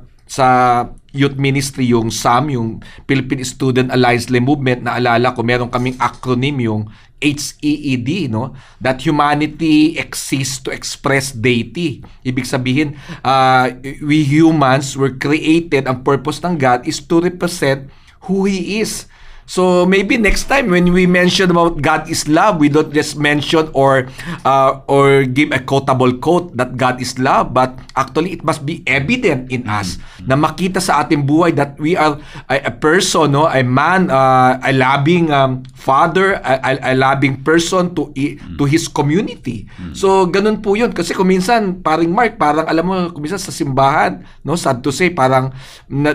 youth ministry, yung SAM, yung Philippine Student Alliance Movement, naalala ko meron kaming acronym, yung HEED, no? That humanity exists to express deity. Ibig sabihin, we humans were created, ang purpose ng God is to represent who He is. So maybe next time when we mention about God is love, we don't just mention or give a quotable quote that God is love, but actually it must be evident in us na makita sa ating buhay that we are a person, no, a man, a loving father, a loving person to his community. So ganun po yun, kasi kuminsan paring Mark, parang alam mo kuminsan sa simbahan, no, sad to say, parang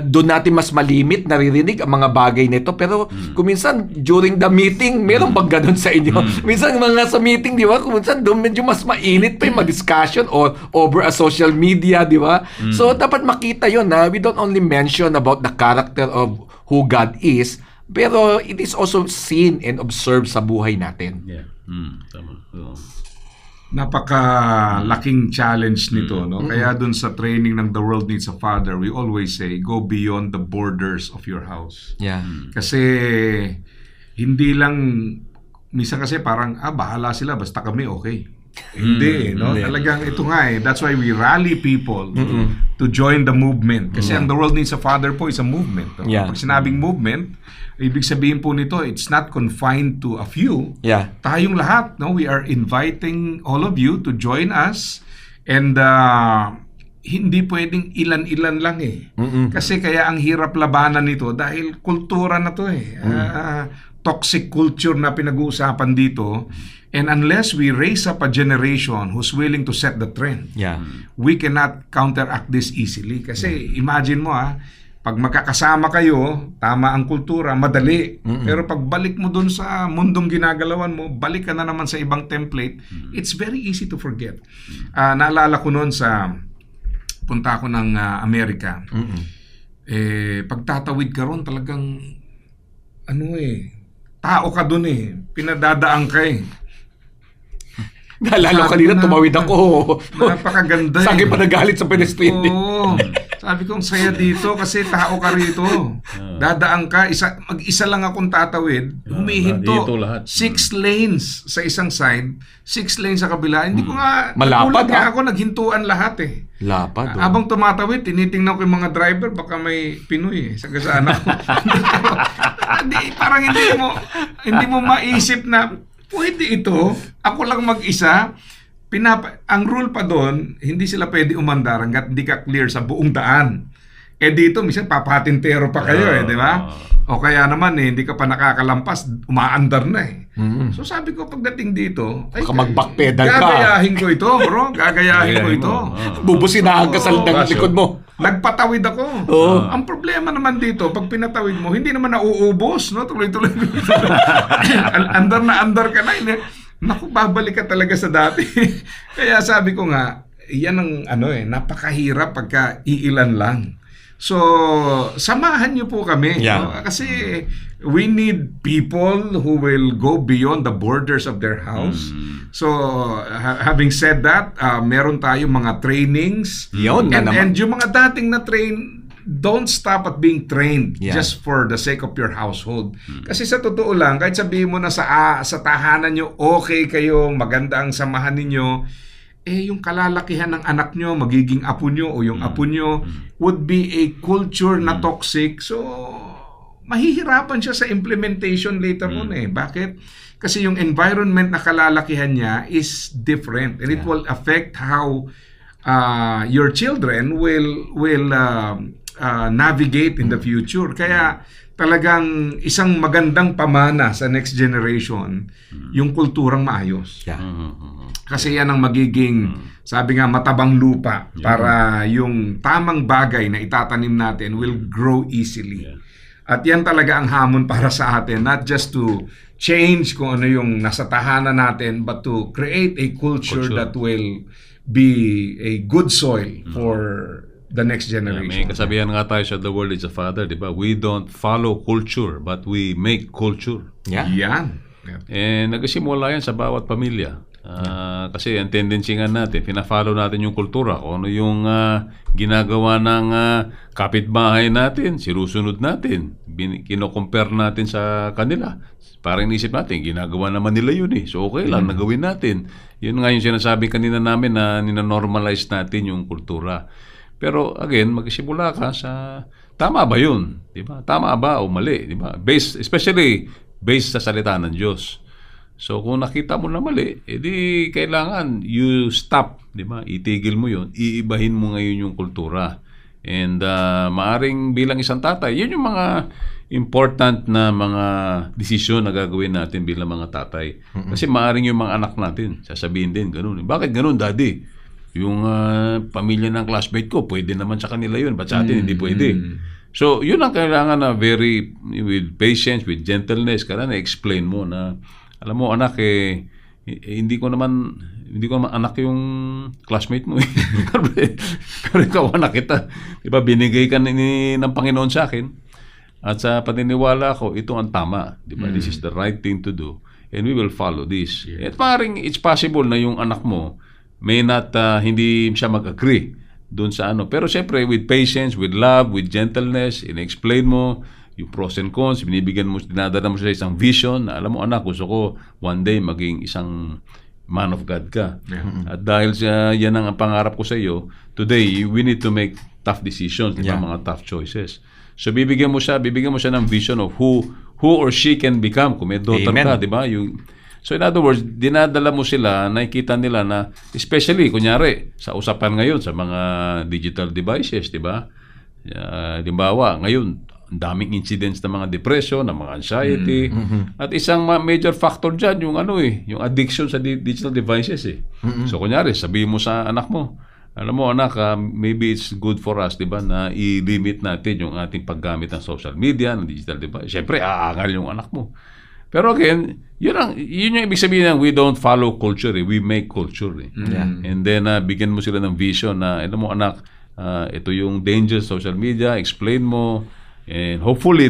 doon natin mas malimit naririnig ang mga bagay nito, pero kuminsan during the meeting meron bang ganun sa inyo? Minsan mga sa meeting, di ba, kuminsan doon medyo mas mainit pa yung discussion or over a social media, di ba? So dapat makita yon na we don't only mention about the character of who God is, pero it is also seen and observed sa buhay natin. Tama. Napakalaking challenge nito, no? Kaya dun sa training ng The World Needs a Father, we always say, go beyond the borders of your house. Yeah. Kasi hindi lang, minsan kasi parang, bahala sila, basta kami okay. Hindi, no? Talagang ito nga that's why we rally people to join the movement. Kasi ang The World Needs a Father po is a movement. No? Yeah. Pag sinabing movement, ibig sabihin po nito, it's not confined to a few. Yeah. Tayong lahat, no? We are inviting all of you to join us, and hindi pwedeng ilan-ilan lang Kasi kaya ang hirap labanan nito dahil kultura na to toxic culture na pinag-uusapan dito. And unless we raise up a generation who's willing to set the trend, we cannot counteract this easily. Kasi imagine mo pag magkakasama kayo, tama ang kultura, madali. Pero pag balik mo dun sa mundong ginagalawan mo, balik ka na naman sa ibang template, it's very easy to forget. Naalala ko noon punta ako ng Amerika. Pagtatawid ka ron, talagang tao ka dun pinadadaan ka Naalala ko kanina, tumawid ako. Napakaganda Sa akin pa nagalit sa pedestrian. Oo. Sabi ko, ang saya dito kasi tao ka rito. Dadaan ka, mag-isa lang akong tatawid, humihinto. 6 lanes sa isang side, 6 lanes sa kabila. Hindi ko nga, malapad ako, naghintuan lahat Lapad. Habang tumatawid, tinitingnan ko yung mga driver, baka may Pinoy sa gasaan ako. Parang hindi mo maisip na Pwede ito, ako lang mag-isa, ang rule pa doon, hindi sila pwede umandar hanggat hindi ka clear sa buong daan. Dito, minsan papatintero pa kayo di ba? O kaya naman hindi ka pa nakakalampas, umaandar na So sabi ko, pagdating dito, baka mag-backpedal ka. Gagayahin ko ito, bro. Gagayahin ko ito. Bubusinahan ka sa likod mo. Nagpatawid ako. Ang problema naman dito, pag pinatawid mo, hindi naman nauubos, no? Tuloy-tuloy. Andar ka na. Naku, babalik ka talaga sa dati. Kaya sabi ko nga, yan ang napakahirap pagka iilan lang. So, samahan niyo po kami. No? Kasi we need people who will go beyond the borders of their house. So, having said that, meron tayong mga trainings. And yung mga dating na train, don't stop at being trained just for the sake of your household. Kasi sa totoo lang, kahit sabihin mo na sa tahanan nyo, okay kayo, maganda ang samahan ninyo, yung kalalakihan ng anak nyo, magiging apo nyo o yung apo nyo would be a culture na toxic. So, mahihirapan siya sa implementation later on Bakit? Kasi yung environment na kalalakihan niya is different and it will affect how your children will navigate in the future. Kaya talagang isang magandang pamana sa next generation yung kulturang maayos. Kasi yan ang magiging, sabi nga, matabang lupa para yung tamang bagay na itatanim natin will grow easily. At yan talaga ang hamon para sa atin, not just to change kung ano yung nasa tahanan natin, but to create a culture that will be a good soil for the next generation. May kasabihan nga tayo sa The World is a Father, di ba? We don't follow culture, but we make culture. Yan. Nagsimula yan sa bawat pamilya. Kasi ang tendency nga natin, pina-follow natin yung kultura, kung ano yung ginagawa ng kapitbahay natin, sinusunod natin, kino-compare natin sa kanila. Parang inisip natin, ginagawa naman nila yun So okay lang, nagawin natin. Yun nga yung sinasabi kanina namin na ninanormalize natin yung kultura. Pero again, magsimula ka sa tama ba yun? Diba? Tama ba o mali? Diba? Especially based sa salita ng Diyos. So kung nakita mo na mali, edi kailangan you stop, di ba? Itigil mo 'yon, iibahin mo ngayon yung kultura. And maaring bilang isang tatay, yun yung mga important na mga desisyon na gagawin natin bilang mga tatay. Kasi maaring yung mga anak natin, sasabihin din ganun. Bakit ganun, daddy? Yung pamilya ng classmate ko, pwede naman sa kanila yun. Ba't sa atin hindi pwede? So, yun ang kailangan na with patience, with gentleness, kailangan na-explain mo na alam mo anak hindi ko naman anak yung classmate mo pero ikaw anak kita, di ba, binigay ka ng Panginoon sa akin at sa paniniwala ko ito ang tama, di ba? This is the right thing to do and we will follow this. At maaaring it's possible na yung anak mo may not hindi siya mag-agree doon sa pero syempre with patience, with love, with gentleness, in-explain mo yung pros and cons, dinadala mo sa isang vision na alam mo anak, gusto ko one day maging isang man of God ka. At dahil yan ang pangarap ko sa iyo, today we need to make tough decisions, mga tough choices. So bibigyan mo siya ng vision of who or she can become kung may daughter ka, di ba? So in other words, dinadala mo sila, nakikita nila na, especially kunyari sa usapan ngayon sa mga digital devices, di ba? Halimbawa, ngayon ang daming incidents ng mga depression, ng mga anxiety. At isang major factor dyan, yung yung addiction sa digital devices So kunyari, sabihin mo sa anak mo, alam mo anak, maybe it's good for us, di ba, na i-limit natin yung ating paggamit ng social media, ng digital device. Siyempre, aangal yung anak mo. Pero again, yun yung ibig sabihin ng we don't follow culture, we make culture. And then, bigyan mo sila ng vision na, alam mo anak, ito yung dangers social media, explain mo, and hopefully,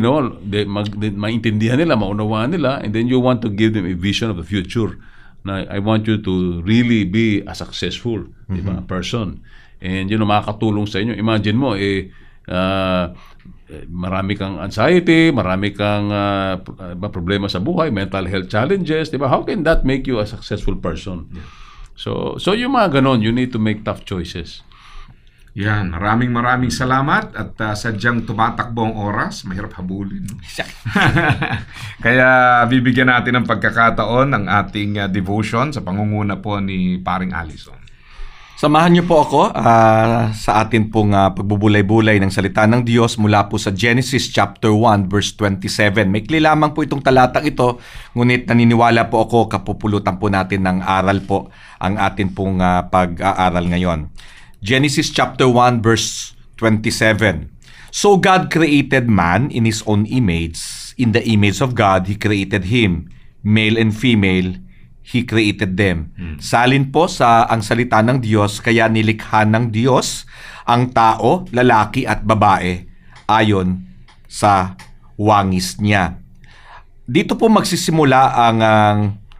maintindihan nila, maunawaan nila, and then you want to give them a vision of the future. Na I want you to really be a successful diba, person. And makakatulong sa inyo. Imagine mo, marami kang anxiety, marami kang problema sa buhay, mental health challenges, diba? How can that make you a successful person? So yung mga ganon, you need to make tough choices. Yan, maraming salamat at sadyang tumatakbo ang oras, mahirap habulin. No? Kaya bibigyan natin ng pagkakataon ang ating devotion sa pangunguna po ni Paring Allison. Samahan niyo po ako sa atin pong pagbubulay-bulay ng salita ng Diyos mula po sa Genesis chapter 1 verse 27. Maikli lamang po itong talatang ito, ngunit naniniwala po ako kapupulutan po natin ng aral po ang atin pong pag-aaral ngayon. Genesis chapter 1 verse 27. So God created man in His own image. In the image of God, He created him. Male and female, He created them. Salin po sa ang salita ng Diyos, kaya nilikha ng Diyos ang tao, lalaki at babae, ayon sa wangis niya. Dito po magsisimula ang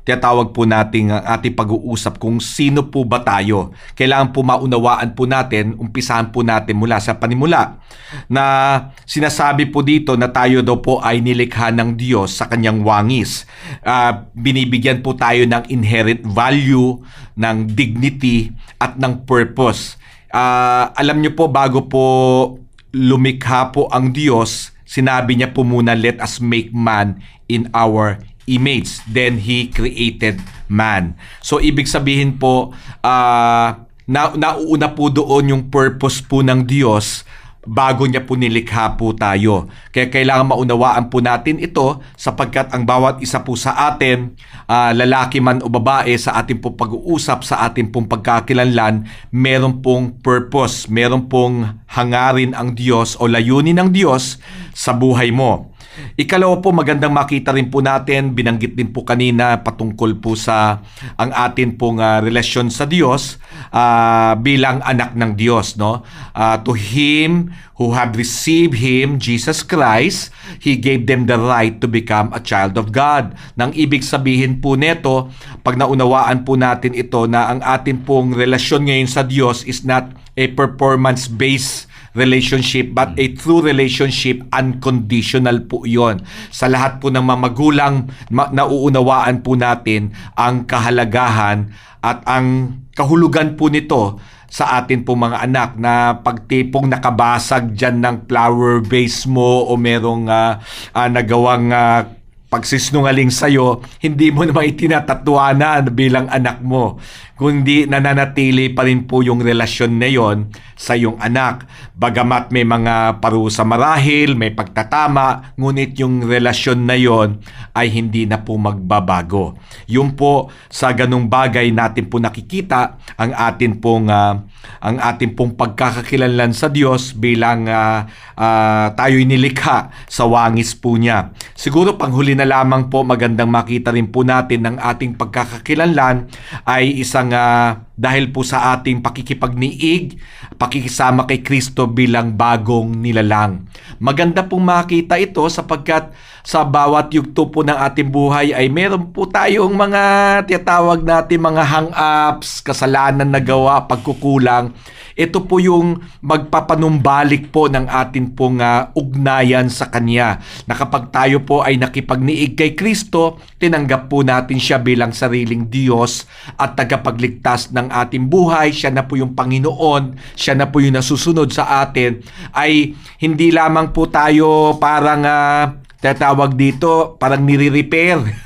tinatawag po nating ating pag-uusap kung sino po ba tayo. Kailangan po maunawaan po natin, umpisahan po natin mula sa panimula, na sinasabi po dito na tayo daw po ay nilikha ng Diyos sa kanyang wangis. Binibigyan po tayo ng inherent value, ng dignity at ng purpose. Alam niyo po, bago po lumikha po ang Diyos, sinabi niya po muna, let us make man in our image. Then He created man. So ibig sabihin po, nauuna po doon yung purpose po ng Diyos bago niya po nilikha po tayo. Kaya kailangan maunawaan po natin ito, sapagkat ang bawat isa po sa atin, lalaki man o babae, sa ating pong pag-uusap, sa ating pong pagkakilanlan, meron pong purpose, meron pong hangarin ang Diyos o layunin ng Diyos sa buhay mo. Ikalawa po, magandang makita rin po natin, binanggit din po kanina patungkol po sa ang atin pong relasyon sa Diyos bilang anak ng Diyos, no? To Him who have received Him, Jesus Christ, He gave them the right to become a child of God. Nang ibig sabihin po neto, pag naunawaan po natin ito, na ang atin pong relasyon ngayon sa Diyos is not a performance-based relationship, but a true relationship, unconditional po yon. Sa lahat po ng mga magulang, nauunawaan po natin ang kahalagahan at ang kahulugan po nito sa atin po mga anak, na pagtipong nakabasag dyan ng flower vase mo o merong nagawang pagsisinungaling sa'yo, hindi mo naman itinatatwanan bilang anak mo, kundi nananatili pa rin po yung relasyon na yon sa iyong anak. Bagamat may mga parusa marahil, may pagtatama, ngunit yung relasyon na yon ay hindi na po magbabago. Yung po sa ganung bagay natin po nakikita ang atin pong pagkakakilanlan sa Diyos bilang tayo'y nilikha sa wangis po niya. Siguro panghuli na lamang po, magandang makita rin po natin ng ating pagkakakilanlan ay isang dahil po sa ating pakikipagniig, pakikisama kay Kristo bilang bagong nilalang. Maganda pong makita ito sapagkat sa bawat yugto po ng ating buhay ay meron po tayong mga tinatawag natin mga hang-ups, kasalanan na gawa, pagkukulang. Ito po yung magpapanumbalik po ng atin pong ugnayan sa Kanya. Na kapag tayo po ay nakipagniig kay Kristo, tinanggap po natin Siya bilang sariling Diyos at tagapagligtas ng ating buhay. Siya na po yung Panginoon, Siya na po yung nasusunod sa atin. Ay hindi lamang po tayo parang tatawag dito, parang nire-repair.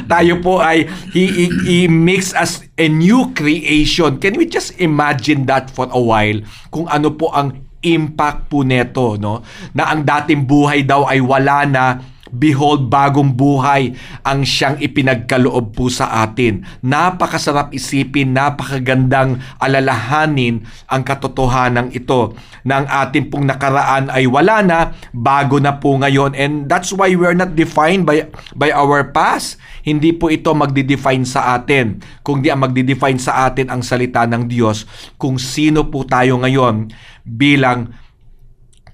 Tayo po ay He makes us a new creation. Can we just imagine that for a while? Kung ano po ang impact po neto, no? Na ang dating buhay daw ay wala na, behold, bagong buhay ang Siyang ipinagkaloob po sa atin. Napakasarap isipin, napakagandang alalahanin ang katotohanan ito, na ang ating pong nakaraan ay wala na, bago na po ngayon. And that's why we're not defined by our past. Hindi po ito magdi-define sa atin, kundi ang magdi-define sa atin ang salita ng Diyos, kung sino po tayo ngayon bilang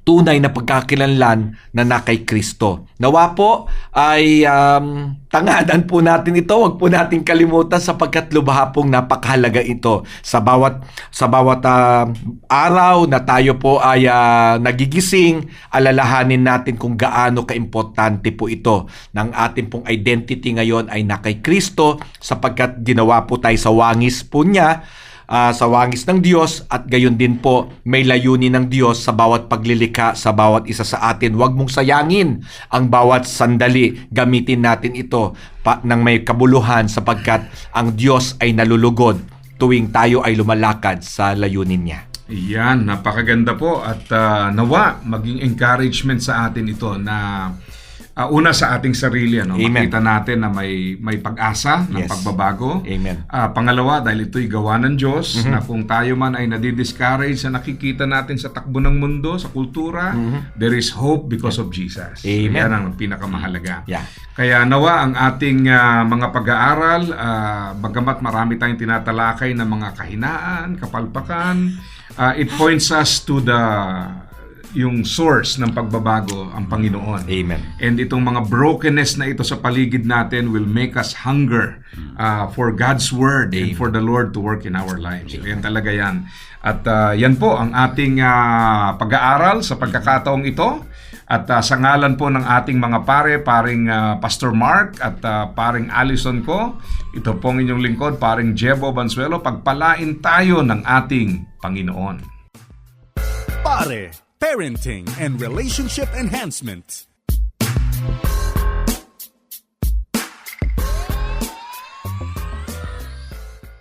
tunay na pagkakilanlan na kay Kristo. Nawa po ay tangadan po natin ito. Huwag po natin kalimutan, sapagkat lubha pong napakahalaga ito. Sa bawat araw na tayo po ay nagigising, alalahanin natin kung gaano kaimportante po ito. Ng ating pong identity ngayon ay na kay Kristo, sapagkat ginawa po tayo sa wangis po niya. sa wangis ng Diyos at gayon din po may layunin ng Diyos sa bawat paglilikha sa bawat isa sa atin. Huwag mong sayangin ang bawat sandali. Gamitin natin ito ng may kabuluhan sapagkat ang Diyos ay nalulugod tuwing tayo ay lumalakad sa layunin niya. Yan, napakaganda po at nawa maging encouragement sa atin ito na una sa ating sarili, Amen. makita natin na may pag-asa ng Yes. pagbabago. Amen. Pangalawa, dahil ito'y gawa ng Diyos, na kung tayo man ay nadidiscourage sa nakikita natin sa takbo ng mundo, sa kultura, there is hope because of Jesus. Amen. Yan ang pinakamahalaga. Yeah. Kaya nawa ang ating mga pag-aaral, bagamat marami tayong tinatalakay na mga kahinaan, kapalpakan, it points us to yung source ng pagbabago, ang Panginoon. Amen. And itong mga brokenness na ito sa paligid natin will make us hunger for God's Word and for the Lord to work in our lives. Yan talaga yan. At yan po ang ating pag-aaral sa pagkakataong ito. At sa ngalan po ng ating mga paring Pastor Mark at paring Allison ko, ito pong inyong lingkod, paring Jebo Bansuelo, pagpalain tayo ng ating Panginoon. Pare, Parenting and Relationship Enhancement.